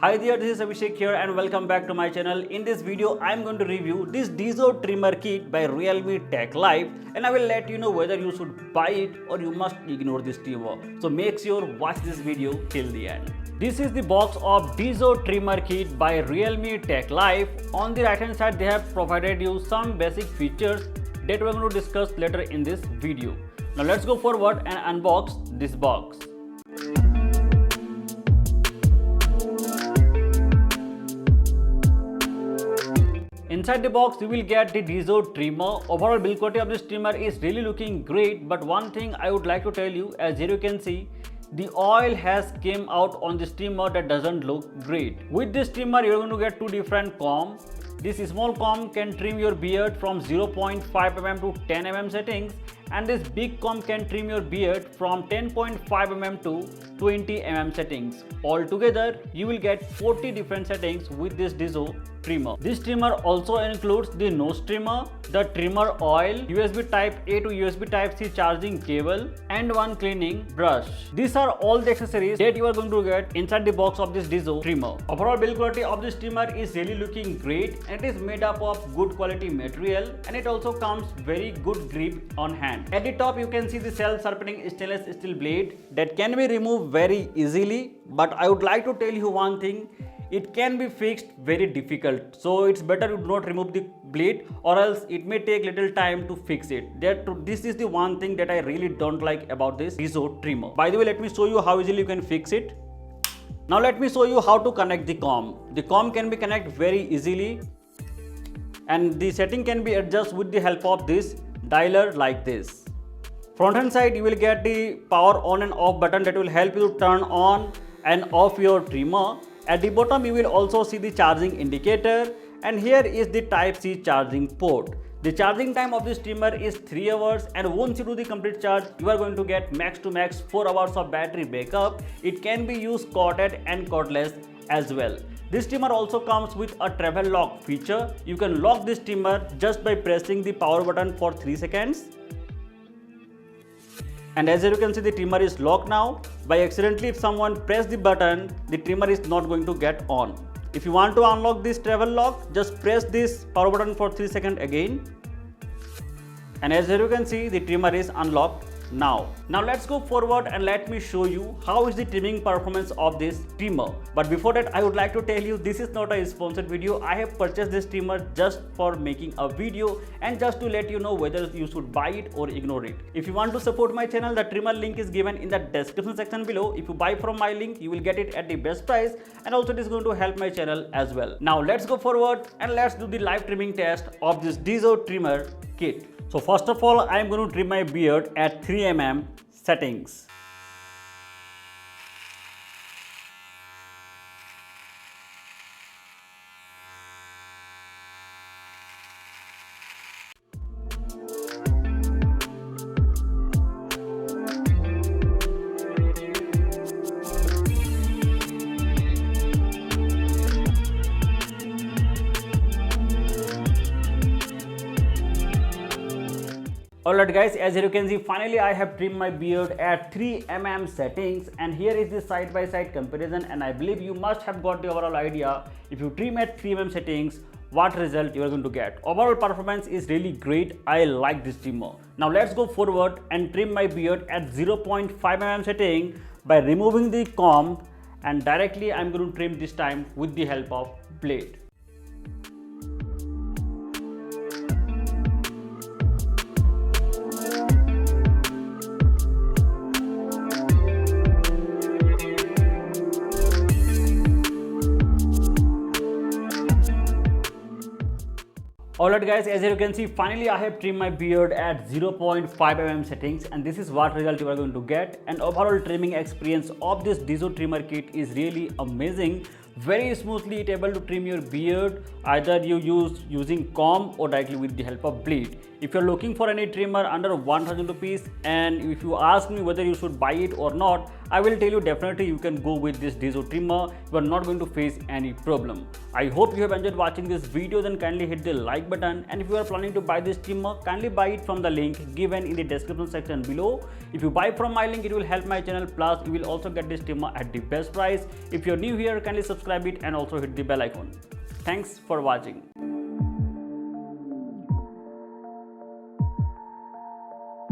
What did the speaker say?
Hi there, this is Abhishek here and welcome back to my channel. In this video, I am going to review this Dizo trimmer kit by Realme Tech Life and I will let you know whether you should buy it or you must ignore this trimmer. So make sure watch this video till the end. This is the box of Dizo trimmer kit by Realme Tech Life. On the right hand side, they have provided you some basic features that we are going to discuss later in this video. Now let's go forward and unbox this box. Inside the box, you will get the Dizo trimmer. Overall build quality of this trimmer is really looking great, but one thing I would like to tell you, as here you can see, the oil has came out on this trimmer that doesn't look great. With this trimmer, you're going to get two different comb. This small comb can trim your beard from 0.5 mm to 10 mm settings, and this big comb can trim your beard from 10.5 mm to 20 mm settings. Altogether, you will get 40 different settings with this Dizo trimmer. This trimmer also includes the nose trimmer, the trimmer oil, USB Type A to USB Type C charging cable, and one cleaning brush. These are all the accessories that you are going to get inside the box of this Dizo trimmer. Overall build quality of this trimmer is really looking great, and it is made up of good quality material, and it also comes very good grip on hand. At the top, you can see the self-sharpening stainless steel blade that can be removed very easily, but I would like to tell you one thing. It can be fixed very difficult, so it's better you do not remove the blade or else it may take little time to fix it. This is the one thing that I really don't like about this Dizo trimmer. By the way, let me show you how easily you can fix it. Now let me show you how to connect the comb. The comb can be connected very easily and the setting can be adjusted with the help of this dialer like this. Front hand side, you will get the power on and off button that will help you to turn on and off your trimmer. At the bottom, you will also see the charging indicator, and here is the Type-C charging port. The charging time of this trimmer is 3 hours, and once you do the complete charge, you are going to get max to max 4 hours of battery backup. It can be used corded and cordless as well. This trimmer also comes with a travel lock feature. You can lock this trimmer just by pressing the power button for 3 seconds. And as you can see, the trimmer is locked now. By accidentally, if someone press the button, the trimmer is not going to get on. If you want to unlock this travel lock, just press this power button for 3 seconds again. And as you can see, the trimmer is unlocked now. Now let's go forward and let me show you how is the trimming performance of this trimmer. But before that, I would like to tell you this is not a sponsored video. I have purchased this trimmer just for making a video and just to let you know whether you should buy it or ignore it. If you want to support my channel, the trimmer link is given in the description section below. If you buy from my link, you will get it at the best price, and also it is going to help my channel as well. Now let's go forward and let's do the live trimming test of this Dizo trimmer kit. So first of all, I am going to trim my beard at 3 mm settings. Alright guys, as you can see, finally I have trimmed my beard at 3 mm settings, and here is the side by side comparison, and I believe you must have got the overall idea if you trim at 3 mm settings what result you are going to get. Overall performance is really great. I like this trimmer. Now let's go forward and trim my beard at 0.5 mm setting by removing the comb, and directly I am going to trim this time with the help of blade. Alright guys, as you can see, finally I have trimmed my beard at 0.5 mm settings, and this is what result you are going to get. And overall trimming experience of this Dizo trimmer kit is really amazing. Very smoothly it able to trim your beard, either you using comb or directly with the help of blade. If you're looking for any trimmer under 1000 rupees, and if you ask me whether you should buy it or not, I will tell you definitely you can go with this Dizo trimmer. You are not going to face any problem. I hope you have enjoyed watching this video. Then kindly hit the like button, and if you are planning to buy this trimmer, kindly buy it from the link given in the description section below. If you buy from my link, it will help my channel, plus you will also get this trimmer at the best price. If you're new here, kindly subscribe it and also hit the bell icon. Thanks for watching.